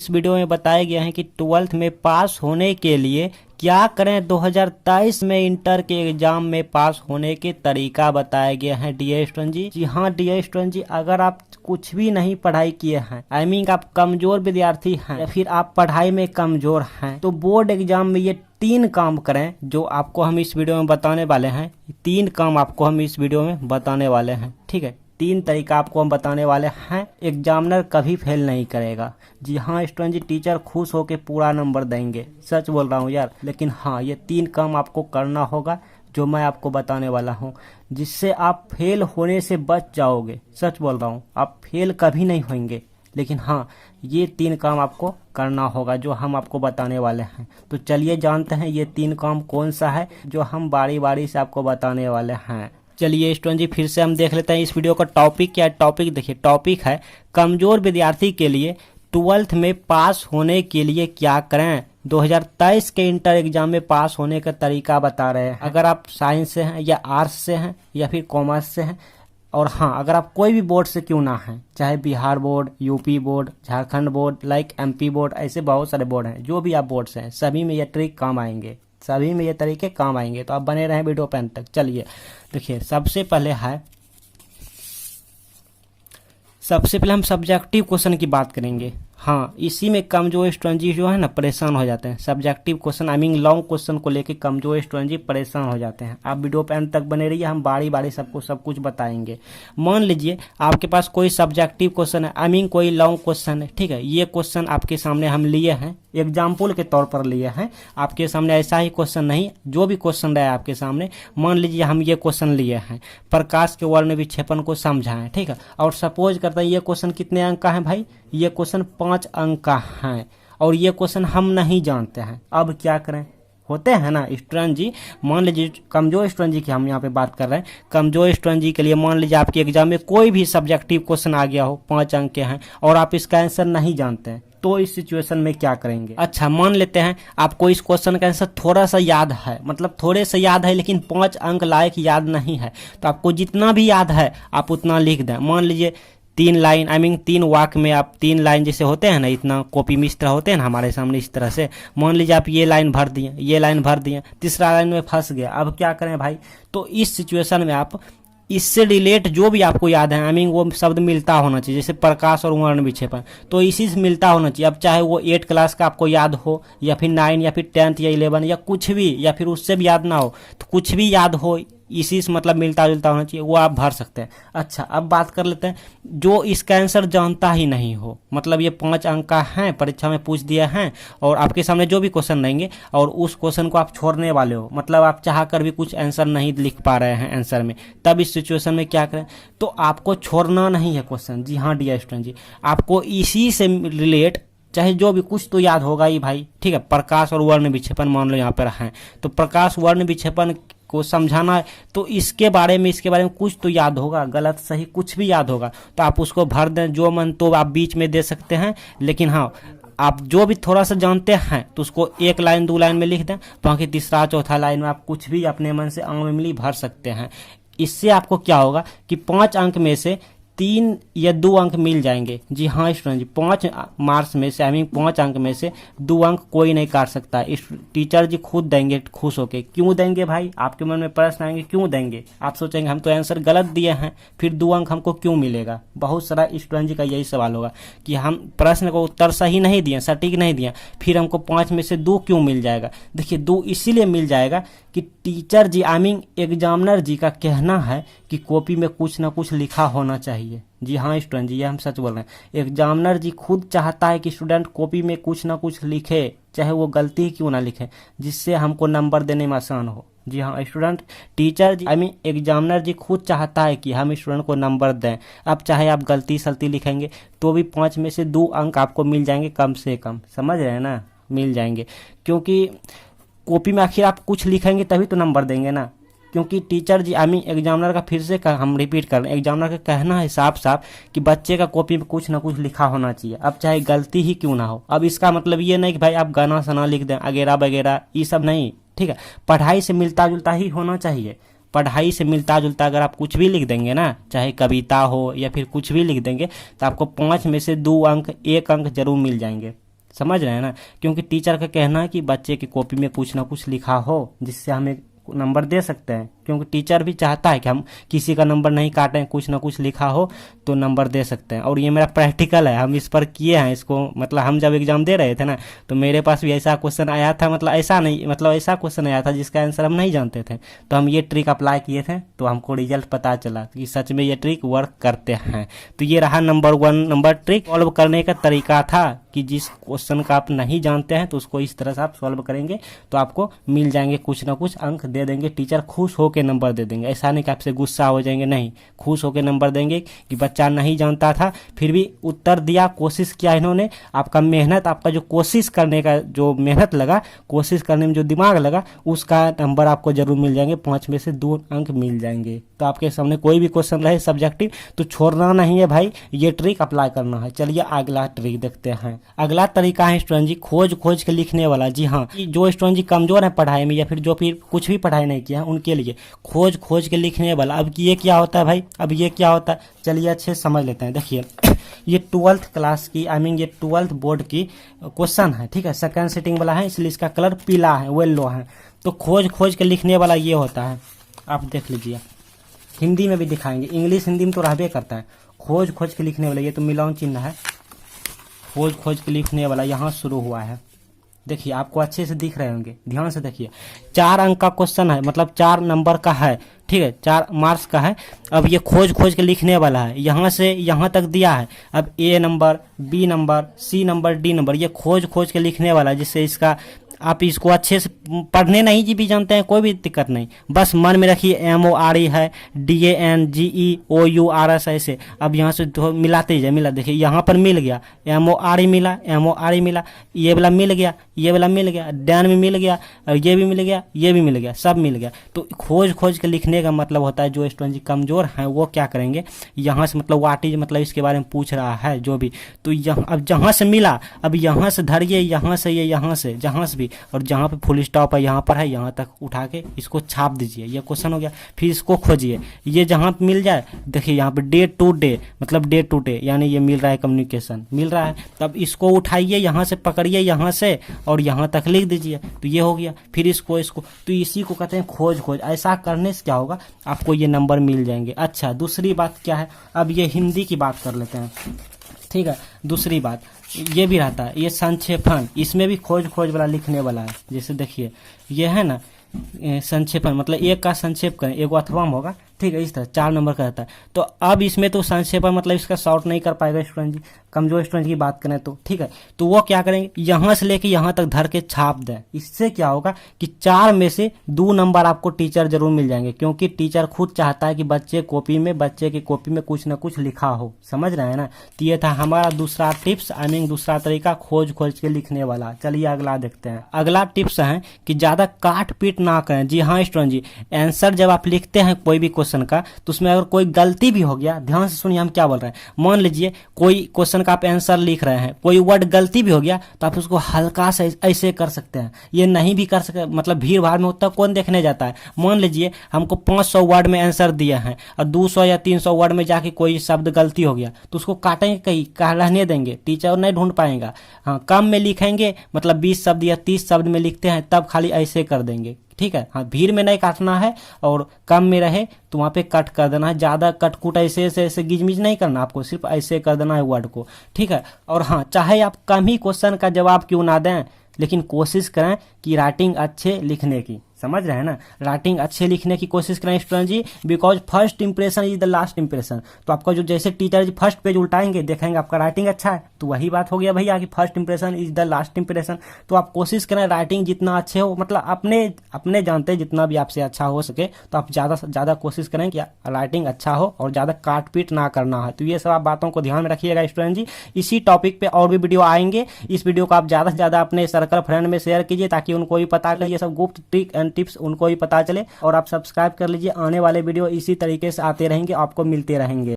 इस वीडियो में बताया गया है कि 12th में पास होने के लिए क्या करें। 2023 में इंटर के एग्जाम में पास होने के तरीका बताया गया है डियर स्टूडेंट जी। जी हाँ डियर स्टूडेंट जी, अगर आप कुछ भी नहीं पढ़ाई किए हैं, आई मीन आप कमजोर विद्यार्थी हैं या फिर आप पढ़ाई में कमजोर हैं, तो बोर्ड एग्जाम में ये 3 काम करें जो आपको हम इस वीडियो में बताने वाले हैं। 3 काम आपको हम इस वीडियो में बताने वाले हैं, ठीक है। 3 तरीका आपको हम बताने वाले हैं, एग्जामिनर कभी फेल नहीं करेगा। जी हाँ स्टूडेंट जी, टीचर खुश होकर पूरा नंबर देंगे, सच बोल रहा हूँ यार। लेकिन हाँ, ये 3 काम आपको करना होगा जो मैं आपको बताने वाला हूँ, जिससे आप फेल होने से बच जाओगे। सच बोल रहा हूँ, आप फेल कभी नहीं होंगे। लेकिन हाँ, ये 3 काम आपको करना होगा जो हम आपको बताने वाले हैं। तो चलिए जानते हैं ये 3 काम कौन सा है जो हम बारी बारी से आपको बताने वाले हैं। चलिए स्टूडेंट जी, फिर से हम देख लेते हैं इस वीडियो का टॉपिक क्या है। टॉपिक देखिए, टॉपिक है कमजोर विद्यार्थी के लिए 12th में पास होने के लिए क्या करें। 2023 के इंटर एग्जाम में पास होने का तरीका बता रहे हैं। अगर आप साइंस से हैं या आर्ट्स से हैं या फिर कॉमर्स से हैं, और हाँ अगर आप कोई भी बोर्ड से क्यों ना हैं, चाहे Bihar board, UP board, Jharkhand board, like MP board, ऐसे बहुत सारे बोर्ड हैं। जो भी आप बोर्ड से हैं सभी में ये ट्रिक काम आएंगे, सभी में ये तरीके काम आएंगे। तो आप बने रहें वीडियो पे अंत तक। चलिए देखिए, सबसे पहले हम सब्जेक्टिव क्वेश्चन की बात करेंगे। हाँ, इसी में कमजोर स्टूडेंट जी जो है ना परेशान हो जाते हैं। Subjective question I mean long question को लेके कमजोर स्टूडेंट जी परेशान हो जाते हैं। आप वीडियो पे अंत तक बने रहिए, हम बारी बारी सबको सब कुछ बताएंगे। मान लीजिए आपके पास कोई सब्जेक्टिव क्वेश्चन है, आई मीन कोई लॉन्ग क्वेश्चन है, ठीक है। ये क्वेश्चन आपके सामने हम लिए हैं, एग्जाम्पल के तौर पर लिए हैं। आपके सामने ऐसा ही क्वेश्चन नहीं, जो भी क्वेश्चन रहा है आपके सामने, मान लीजिए हम ये क्वेश्चन लिए हैं, प्रकाश के वर्ण विक्षेपण को समझाएं, ठीक है। और सपोज करते हैं ये क्वेश्चन कितने अंक का है भाई, ये क्वेश्चन 5 अंक का है और ये क्वेश्चन हम नहीं जानते हैं। अब क्या करें, होते हैं ना स्टूडेंट जी। मान लीजिए कमजोर स्टूडेंट जी की हम यहाँ पे बात कर रहे हैं। कमजोर स्टूडेंट जी के लिए मान लीजिए आपके एग्जाम में कोई भी सब्जेक्टिव क्वेश्चन आ गया हो, 5 अंक के हैं और आप इसका आंसर नहीं जानते हैं, तो इस सिचुएशन में क्या करेंगे। अच्छा, मान लेते हैं आपको इस क्वेश्चन का आंसर थोड़ा सा याद है, मतलब थोड़े से याद है, लेकिन 5 अंक लायक याद नहीं है। तो आपको जितना भी याद है आप उतना लिख दें। मान लीजिए 3 लाइन, आई मीन 3 वाक्य में आप 3 लाइन जैसे होते हैं ना, इतना कॉपी में इस तरह होते हैं ना हमारे सामने, इस तरह से मान लीजिए आप ये लाइन भर दिए, ये लाइन भर दिए, तीसरा लाइन में फंस गया। अब क्या करें भाई, तो इस सिचुएशन में आप इससे रिलेट जो भी आपको याद है, आई मीन वो शब्द मिलता होना चाहिए। जैसे प्रकाश और वर्ण विक्षेपण, तो इसी से मिलता होना चाहिए। अब चाहे वो 8 क्लास का आपको याद हो या फिर 9 या फिर 10th या 11 या कुछ भी, या फिर उससे भी याद ना हो, तो कुछ भी याद हो, इसी से मतलब मिलता जुलता होना चाहिए, वो आप भर सकते हैं। अच्छा, अब बात कर लेते हैं जो इसका आंसर जानता ही नहीं हो, मतलब ये 5 अंक का है, परीक्षा में पूछ दिया है और आपके सामने जो भी क्वेश्चन रहेंगे और उस क्वेश्चन को आप छोड़ने वाले हो, मतलब आप चाह कर भी कुछ आंसर नहीं लिख पा रहे हैं आंसर में, तब इस सिचुएशन में क्या करें, तो आपको छोड़ना नहीं है क्वेश्चन। जी हाँ डियर स्टूडेंट जी, आपको इसी से रिलेट चाहे जो भी कुछ तो याद होगा ही भाई, ठीक है। प्रकाश और वर्ण विक्षेपण मान लो यहाँ पर हैं, तो प्रकाश वर्ण विक्षेपण को समझाना है, तो इसके बारे में कुछ तो याद होगा, गलत सही कुछ भी याद होगा, तो आप उसको भर दें। जो मन तो आप बीच में दे सकते हैं, लेकिन हाँ आप जो भी थोड़ा सा जानते हैं तो उसको 1 लाइन 2 लाइन में लिख दें, बाकी तीसरा चौथा लाइन में आप कुछ भी अपने मन से आमली भर सकते हैं। इससे आपको क्या होगा कि 5 अंक में से 3 या 2 अंक मिल जाएंगे। जी हाँ स्टूडेंट जी, 5 मार्क्स में से, आई मीन 5 अंक में से 2 अंक कोई नहीं काट सकता। इस टीचर जी खुद देंगे खुश होके। क्यों देंगे भाई, आपके मन में प्रश्न आएंगे क्यों देंगे, आप सोचेंगे हम तो आंसर गलत दिए हैं, फिर 2 अंक हमको क्यों मिलेगा। बहुत सारा स्टूडेंट जी का यही सवाल होगा कि हम प्रश्न को उत्तर सही नहीं दिए, सटीक नहीं दिया, फिर हमको 5 में से 2 क्यों मिल जाएगा। देखिए 2 इसीलिए मिल जाएगा कि teacher ji I mean examiner ji का कहना है कि कॉपी में कुछ ना कुछ लिखा होना चाहिए। जी हाँ स्टूडेंट जी, ये हम सच बोल रहे हैं। एग्जामिनर जी खुद चाहता है कि स्टूडेंट कॉपी में कुछ ना कुछ लिखे, चाहे वो गलती ही क्यों ना लिखे, जिससे हमको नंबर देने में आसान हो। जी हाँ student, teacher ji I mean examiner ji खुद चाहता है कि हम स्टूडेंट को नंबर दें। अब चाहे आप गलती सलती लिखेंगे तो भी 5 में से 2 अंक आपको मिल जाएंगे कम से कम, समझ रहे हैं ना, मिल जाएंगे। क्योंकि कॉपी में आखिर आप कुछ लिखेंगे तभी तो नंबर देंगे ना। क्योंकि teacher ji I mean examiner का, फिर से हम रिपीट कर रहे हैं, एग्जामिनर का कहना है साफ साफ कि बच्चे का कॉपी में कुछ ना कुछ लिखा होना चाहिए, अब चाहे गलती ही क्यों ना हो। अब इसका मतलब ये नहीं कि भाई आप गाना सना लिख दें वगैरह वगैरह, ये सब नहीं, ठीक है। पढ़ाई से मिलता जुलता ही होना चाहिए। पढ़ाई से मिलता जुलता अगर आप कुछ भी लिख देंगे ना, चाहे कविता हो या फिर कुछ भी लिख देंगे, तो आपको 5 में से 2 अंक 1 अंक जरूर मिल जाएंगे। समझ रहे हैं ना, क्योंकि टीचर का कहना है कि बच्चे की कॉपी में कुछ ना कुछ लिखा हो जिससे हमें नंबर दे सकते हैं, क्योंकि टीचर भी चाहता है कि हम किसी का नंबर नहीं काटें, कुछ ना कुछ लिखा हो तो नंबर दे सकते हैं। और ये मेरा प्रैक्टिकल है, हम इस पर किए हैं इसको, मतलब हम जब एग्जाम दे रहे थे ना तो मेरे पास भी ऐसा क्वेश्चन आया था, मतलब ऐसा नहीं, मतलब ऐसा क्वेश्चन आया था जिसका आंसर हम नहीं जानते थे, तो हम ये ट्रिक अप्लाई किए थे तो हमको रिजल्ट पता चला कि सच में ये ट्रिक वर्क करते हैं। तो ये रहा नंबर 1 नंबर ट्रिक। सॉल्व करने का तरीका था कि जिस क्वेश्चन का आप नहीं जानते हैं तो उसको इस तरह से आप सॉल्व करेंगे तो आपको मिल जाएंगे, कुछ ना कुछ अंक दे देंगे, टीचर खुश होकर नंबर दे देंगे। ऐसा नहीं कि आपसे गुस्सा हो जाएंगे, नहीं, खुश होकर नंबर देंगे कि बच्चा नहीं जानता था फिर भी उत्तर दिया, कोशिश किया इन्होंने, आपका मेहनत, आपका जो कोशिश करने का जो मेहनत लगा, कोशिश करने में जो दिमाग लगा, उसका नंबर आपको जरूर मिल जाएंगे, 5 में से 2 अंक मिल जाएंगे। तो आपके सामने कोई भी क्वेश्चन रहे सब्जेक्टिव तो छोड़ना नहीं है भाई, ये ट्रिक अप्लाई करना है। चलिए अगला ट्रिक देखते हैं। अगला तरीका है स्टूडेंट जी खोज खोज के लिखने वाला। जी हाँ, जो स्टूडेंट जी कमजोर है पढ़ाई में या फिर जो फिर कुछ भी पढ़ाई नहीं किया है उनके लिए खोज खोज के लिखने वाला। अब ये क्या होता है भाई, अब ये क्या होता है, चलिए अच्छे समझ लेते हैं। देखिए ये 12th क्लास की ये 12th बोर्ड की क्वेश्चन है, ठीक है, सेकंड सीटिंग वाला है, इसलिए इसका कलर पीला है, येलो है। तो खोज खोज के लिखने वाला ये होता है, आप देख लीजिए, हिंदी में भी दिखाएंगे, इंग्लिश हिंदी में तो रहबे करता है। खोज खोज के लिखने वाला ये तो मिलान चिन्ह है, खोज खोज के लिखने वाला यहाँ शुरू हुआ है। देखिए आपको अच्छे से दिख रहे होंगे, ध्यान से देखिए, 4 अंक का क्वेश्चन है, मतलब 4 नंबर का है, ठीक है, 4 मार्क्स का है। अब ये खोज खोज के लिखने वाला है, यहाँ से यहाँ तक दिया है। अब A number, B number, C number, D number, ये खोज खोज के लिखने वाला है, जिससे इसका आप इसको अच्छे से पढ़ने नहीं जी भी जानते हैं कोई भी दिक्कत नहीं, बस मन में रखिए MORE है, DANGEOURS ऐसे। अब यहाँ से मिलाते जाए, मिला, देखिए यहाँ पर मिल गया, MORE मिला, MORE मिला, ये वाला मिल गया, ये वाला मिल गया, डैन में मिल गया, ये भी मिल गया, ये भी मिल गया, सब मिल गया। तो खोज खोज के लिखने का मतलब होता है जो स्टूडेंट जी कमजोर हैं वो क्या करेंगे, यहाँ से मतलब व्हाट इज, मतलब इसके बारे में पूछ रहा है जो भी, तो यहाँ अब जहाँ से मिला, अब यहाँ से धरिए, यहाँ से ये, यहाँ से जहाँ से भी, और जहाँ पे फुल स्टॉप है यहाँ पर है, यहाँ तक उठा के इसको छाप दीजिए, ये क्वेश्चन हो गया। फिर इसको खोजिए, ये जहाँ पे मिल जाए, देखिए यहाँ पे डे टू डे, मतलब डे टू डे, यानी ये मिल रहा है, कम्युनिकेशन मिल रहा है। तब इसको उठाइए, यहाँ से पकड़िए, यहाँ से और यहाँ तक लिख दीजिए, तो ये हो गया। फिर इसको तो इसी को कहते हैं खोज खोज। ऐसा करने से क्या होगा, आपको ये नंबर मिल जाएंगे। अच्छा, दूसरी बात क्या है, अब ये हिंदी की बात कर लेते हैं, ठीक है। दूसरी बात ये भी रहता है, ये संक्षेपण, इसमें भी खोज खोज वाला लिखने वाला है। जैसे देखिए ये है ना संक्षेपण, मतलब एक का संक्षेप करें, एगो अथवा में होगा, ठीक है, इस तरह 4 नंबर का रहता है। तो अब इसमें तो संक्षेपण मतलब इसका शॉर्ट नहीं कर पाएगा स्टूडेंट जी, कमजोर स्टूडेंट की बात करें तो, ठीक है। तो वो क्या करेंगे, यहाँ से लेके यहाँ तक धर के छाप दें। इससे क्या होगा कि 4 में से 2 नंबर आपको टीचर जरूर मिल जाएंगे, क्योंकि टीचर खुद चाहता है कि बच्चे की कॉपी में कुछ ना कुछ लिखा हो, समझ रहे हैं ना। तो ये था हमारा दूसरा टिप्स, दूसरा तरीका खोज खोज के लिखने वाला। चलिए अगला देखते हैं। अगला टिप्स है कि ज्यादा काट पीट ना करें। जी हाँ स्टूडेंट जी, आंसर जब आप लिखते हैं कोई भी क्वेश्चन का, तो उसमें अगर कोई गलती भी हो गया, ध्यान से सुनिए हम क्या बोल रहे हैं। मान लीजिए कोई क्वेश्चन का आप आंसर लिख रहे हैं, कोई वर्ड गलती भी हो गया तो आप उसको हल्का से ऐसे कर सकते हैं, ये नहीं भी कर सकते, मतलब भीड़ भाड़ में उतना कौन देखने जाता है। मान लीजिए हमको 500 वर्ड में आंसर दिया है और 200 या 300 वर्ड में जाके कोई शब्द गलती हो गया, तो उसको काटेंगे कहीं, रहने देंगे, टीचर नहीं ढूंढ पाएगा। हाँ, कम में लिखेंगे, मतलब 20 शब्द या 30 शब्द में लिखते हैं, तब खाली ऐसे कर देंगे, ठीक है। हाँ, भीड़ में नहीं काटना है, और कम में रहे तो वहाँ पे कट कर देना है। ज़्यादा कट कुट ऐसे गिजमिज नहीं करना, आपको सिर्फ ऐसे कर देना है वर्ड को, ठीक है। और हाँ, चाहे आप कम ही क्वेश्चन का जवाब क्यों ना दें, लेकिन कोशिश करें कि राइटिंग अच्छे लिखने की, समझ रहे हैं ना, राइटिंग अच्छे लिखने की कोशिश करें student ji, because first impression is the last impression. तो आपका जो जैसे टीचर जी फर्स्ट पेज उल्टाएंगे, देखेंगे आपका राइटिंग अच्छा है, तो वही बात हो गया भैया कि first impression is the last impression. तो आप कोशिश करें राइटिंग जितना अच्छे हो, मतलब अपने जानते जितना भी आपसे अच्छा हो सके, तो आप ज़्यादा से ज़्यादा कोशिश करें कि राइटिंग अच्छा हो और ज़्यादा काट पीट ना करना है। तो ये सब आप बातों को ध्यान में रखिएगा स्टूडेंट जी। इसी टॉपिक पे और भी वीडियो आएंगे, इस वीडियो को आप ज़्यादा से ज़्यादा अपने सर्कल फ्रेंड में शेयर कीजिए, ताकि उनको भी पता चले, ये सब गुप्त ट्रिक एंड टिप्स उनको भी पता चले। और आप सब्सक्राइब कर लीजिए, आने वाले वीडियो इसी तरीके से आते रहेंगे, आपको मिलते रहेंगे।